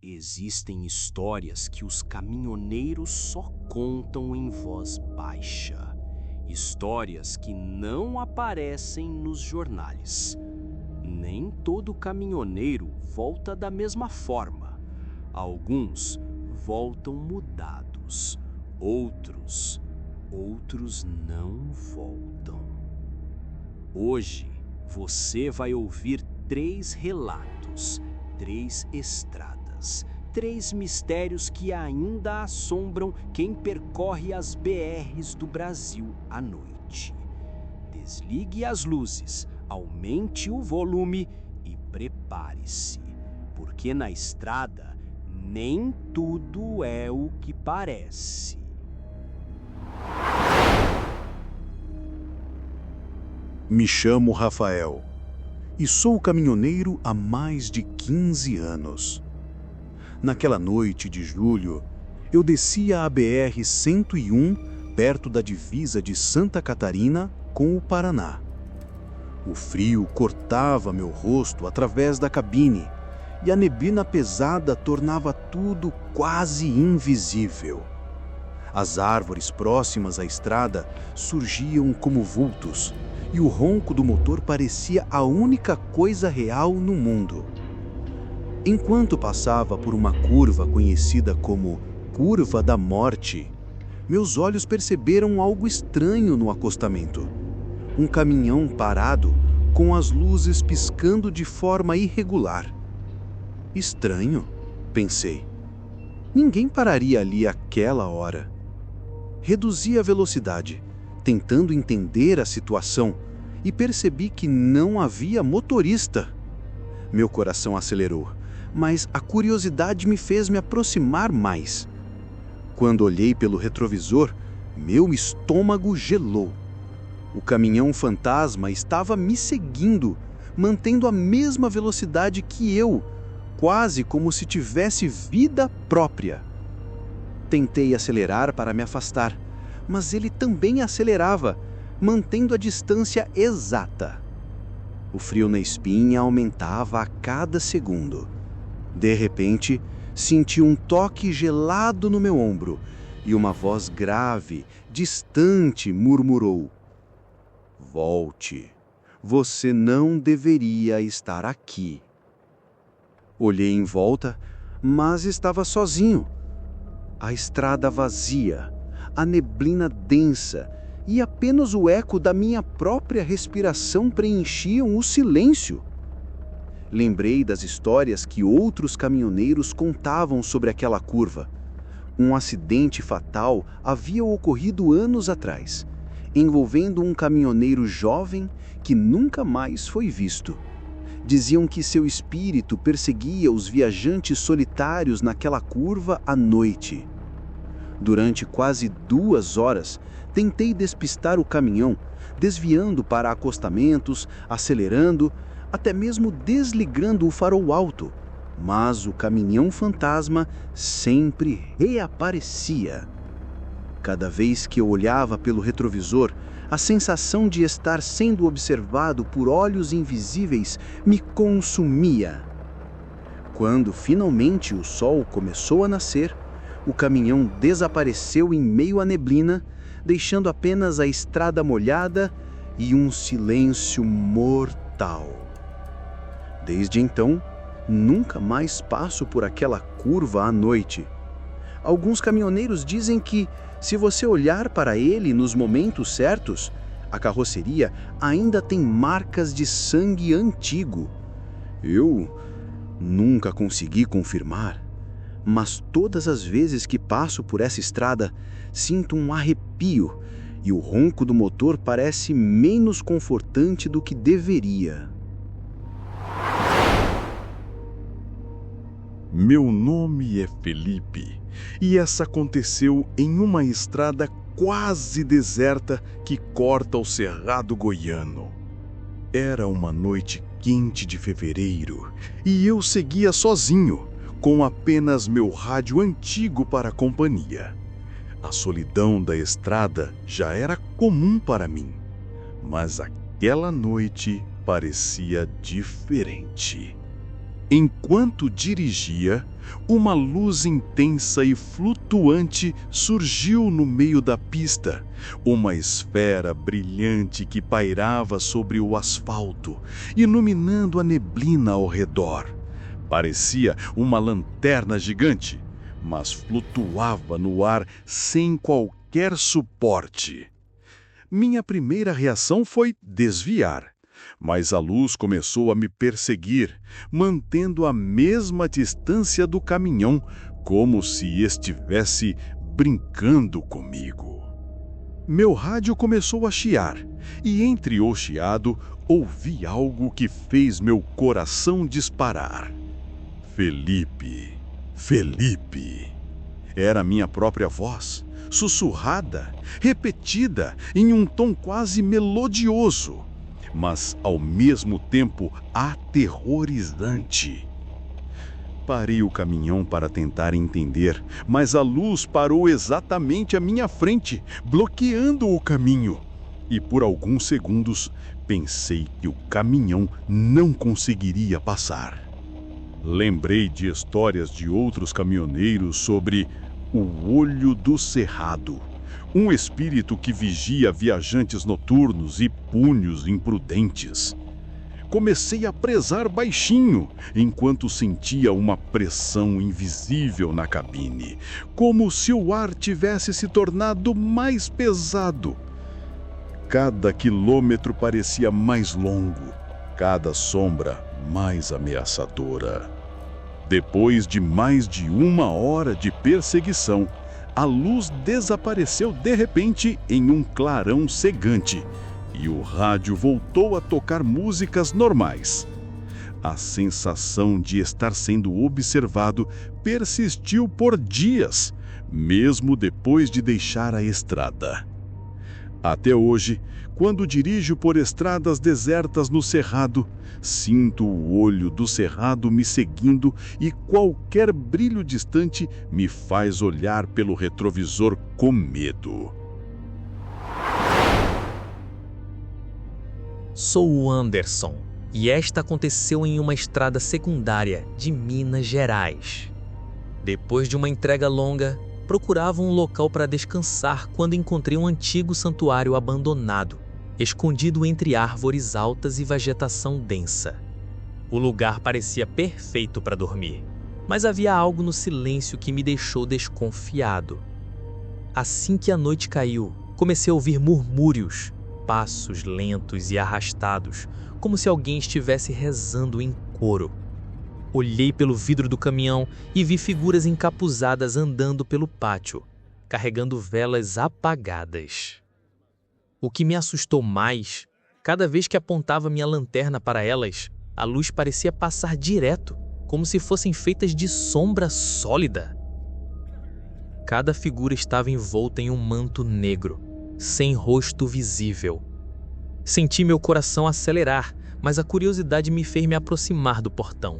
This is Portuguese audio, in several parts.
Existem histórias que os caminhoneiros só contam em voz baixa. Histórias que não aparecem nos jornais. Nem todo caminhoneiro volta da mesma forma. Alguns voltam mudados. Outros não voltam. Hoje você vai ouvir 3 relatos, 3 estradas, 3 mistérios que ainda assombram quem percorre as BRs do Brasil à noite. Desligue as luzes, aumente o volume e prepare-se, porque na estrada nem tudo é o que parece. Me chamo Rafael e sou caminhoneiro há mais de 15 anos. Naquela noite de julho, eu descia a BR-101 perto da divisa de Santa Catarina com o Paraná. O frio cortava meu rosto através da cabine e a neblina pesada tornava tudo quase invisível. As árvores próximas à estrada surgiam como vultos e o ronco do motor parecia a única coisa real no mundo. Enquanto passava por uma curva conhecida como Curva da Morte, meus olhos perceberam algo estranho no acostamento. Um caminhão parado, com as luzes piscando de forma irregular. Estranho, pensei. Ninguém pararia ali àquela hora. Reduzi a velocidade, tentando entender a situação, e percebi que não havia motorista. Meu coração acelerou, mas a curiosidade me fez me aproximar mais. Quando olhei pelo retrovisor, meu estômago gelou. O caminhão fantasma estava me seguindo, mantendo a mesma velocidade que eu, quase como se tivesse vida própria. Tentei acelerar para me afastar, mas ele também acelerava, mantendo a distância exata. O frio na espinha aumentava a cada segundo. De repente, senti um toque gelado no meu ombro e uma voz grave, distante, murmurou: "Volte. Você não deveria estar aqui." Olhei em volta, mas estava sozinho. A estrada vazia, a neblina densa e apenas o eco da minha própria respiração preenchiam o silêncio. Lembrei das histórias que outros caminhoneiros contavam sobre aquela curva. Um acidente fatal havia ocorrido anos atrás, envolvendo um caminhoneiro jovem que nunca mais foi visto. Diziam que seu espírito perseguia os viajantes solitários naquela curva à noite. Durante quase 2 horas, tentei despistar o caminhão, desviando para acostamentos, acelerando, até mesmo desligando o farol alto. Mas o caminhão fantasma sempre reaparecia. Cada vez que eu olhava pelo retrovisor, a sensação de estar sendo observado por olhos invisíveis me consumia. Quando finalmente o sol começou a nascer, o caminhão desapareceu em meio à neblina, deixando apenas a estrada molhada e um silêncio mortal. Desde então, nunca mais passo por aquela curva à noite. Alguns caminhoneiros dizem que, se você olhar para ele nos momentos certos, a carroceria ainda tem marcas de sangue antigo. Eu nunca consegui confirmar, mas todas as vezes que passo por essa estrada, sinto um arrepio e o ronco do motor parece menos confortante do que deveria. Meu nome é Felipe e essa aconteceu em uma estrada quase deserta que corta o Cerrado Goiano. Era uma noite quente de fevereiro e eu seguia sozinho, com apenas meu rádio antigo para companhia. A solidão da estrada já era comum para mim, mas aquela noite parecia diferente. Enquanto dirigia, uma luz intensa e flutuante surgiu no meio da pista, uma esfera brilhante que pairava sobre o asfalto, iluminando a neblina ao redor. Parecia uma lanterna gigante, mas flutuava no ar sem qualquer suporte. Minha primeira reação foi desviar, mas a luz começou a me perseguir, mantendo a mesma distância do caminhão, como se estivesse brincando comigo. Meu rádio começou a chiar, e entre o chiado ouvi algo que fez meu coração disparar. Felipe, Felipe. Era minha própria voz, sussurrada, repetida em um tom quase melodioso, mas ao mesmo tempo aterrorizante. Parei o caminhão para tentar entender, mas a luz parou exatamente à minha frente, bloqueando o caminho. E por alguns segundos pensei que o caminhão não conseguiria passar. Lembrei de histórias de outros caminhoneiros sobre o Olho do Cerrado, um espírito que vigia viajantes noturnos e punhos imprudentes. Comecei a prezar baixinho, enquanto sentia uma pressão invisível na cabine, como se o ar tivesse se tornado mais pesado. Cada quilômetro parecia mais longo, cada sombra mais ameaçadora. Depois de mais de 1 hora de perseguição, a luz desapareceu de repente em um clarão cegante e o rádio voltou a tocar músicas normais. A sensação de estar sendo observado persistiu por dias, mesmo depois de deixar a estrada. Até hoje, quando dirijo por estradas desertas no Cerrado, sinto o olho do cerrado me seguindo e qualquer brilho distante me faz olhar pelo retrovisor com medo. Sou o Anderson, e esta aconteceu em uma estrada secundária de Minas Gerais. Depois de uma entrega longa, procurava um local para descansar quando encontrei um antigo santuário abandonado, escondido entre árvores altas e vegetação densa. O lugar parecia perfeito para dormir, mas havia algo no silêncio que me deixou desconfiado. Assim que a noite caiu, comecei a ouvir murmúrios, passos lentos e arrastados, como se alguém estivesse rezando em coro. Olhei pelo vidro do caminhão e vi figuras encapuzadas andando pelo pátio, carregando velas apagadas. O que me assustou mais, cada vez que apontava minha lanterna para elas, a luz parecia passar direto, como se fossem feitas de sombra sólida. Cada figura estava envolta em um manto negro, sem rosto visível. Senti meu coração acelerar, mas a curiosidade me fez me aproximar do portão.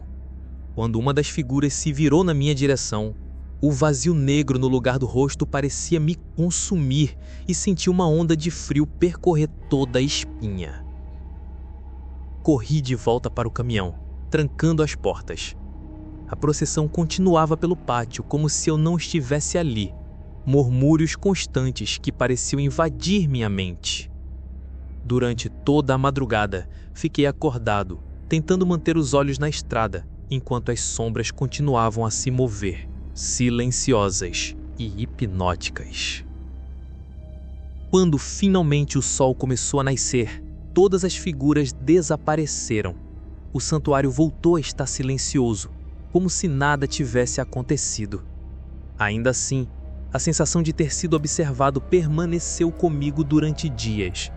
Quando uma das figuras se virou na minha direção, o vazio negro no lugar do rosto parecia me consumir e senti uma onda de frio percorrer toda a espinha. Corri de volta para o caminhão, trancando as portas. A procissão continuava pelo pátio como se eu não estivesse ali. Murmúrios constantes que pareciam invadir minha mente. Durante toda a madrugada, fiquei acordado, tentando manter os olhos na estrada, enquanto as sombras continuavam a se mover, silenciosas e hipnóticas. Quando finalmente o sol começou a nascer, todas as figuras desapareceram. O santuário voltou a estar silencioso, como se nada tivesse acontecido. Ainda assim, a sensação de ter sido observado permaneceu comigo durante dias.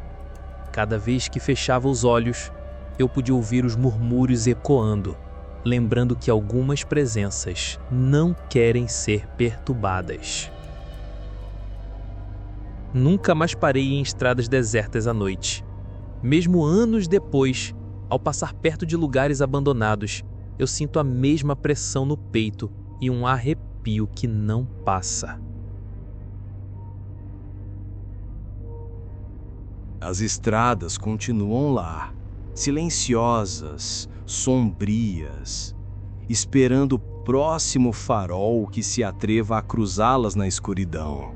Cada vez que fechava os olhos, eu podia ouvir os murmúrios ecoando, lembrando que algumas presenças não querem ser perturbadas. Nunca mais parei em estradas desertas à noite. Mesmo anos depois, ao passar perto de lugares abandonados, eu sinto a mesma pressão no peito e um arrepio que não passa. As estradas continuam lá, silenciosas, sombrias. esperando o próximo farol que se atreva a cruzá-las na escuridão.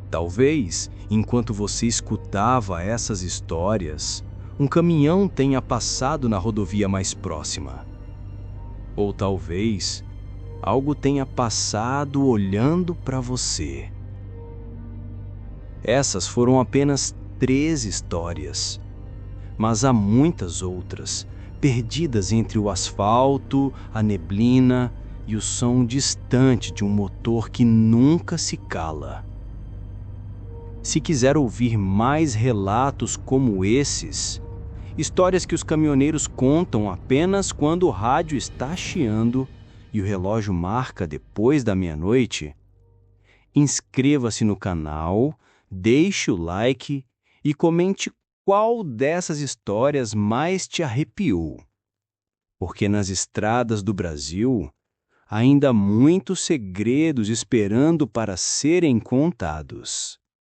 Talvez, enquanto você escutava essas histórias, um caminhão tenha passado na rodovia mais próxima. Ou talvez, algo tenha passado olhando para você. Essas foram apenas 3 histórias, mas há muitas outras, perdidas entre o asfalto, a neblina e o som distante de um motor que nunca se cala. Se quiser ouvir mais relatos como esses, histórias que os caminhoneiros contam apenas quando o rádio está chiando e o relógio marca depois da meia-noite, inscreva-se no canal, deixe o like e comente qual dessas histórias mais te arrepiou. Porque nas estradas do Brasil, ainda há muitos segredos esperando para serem contados.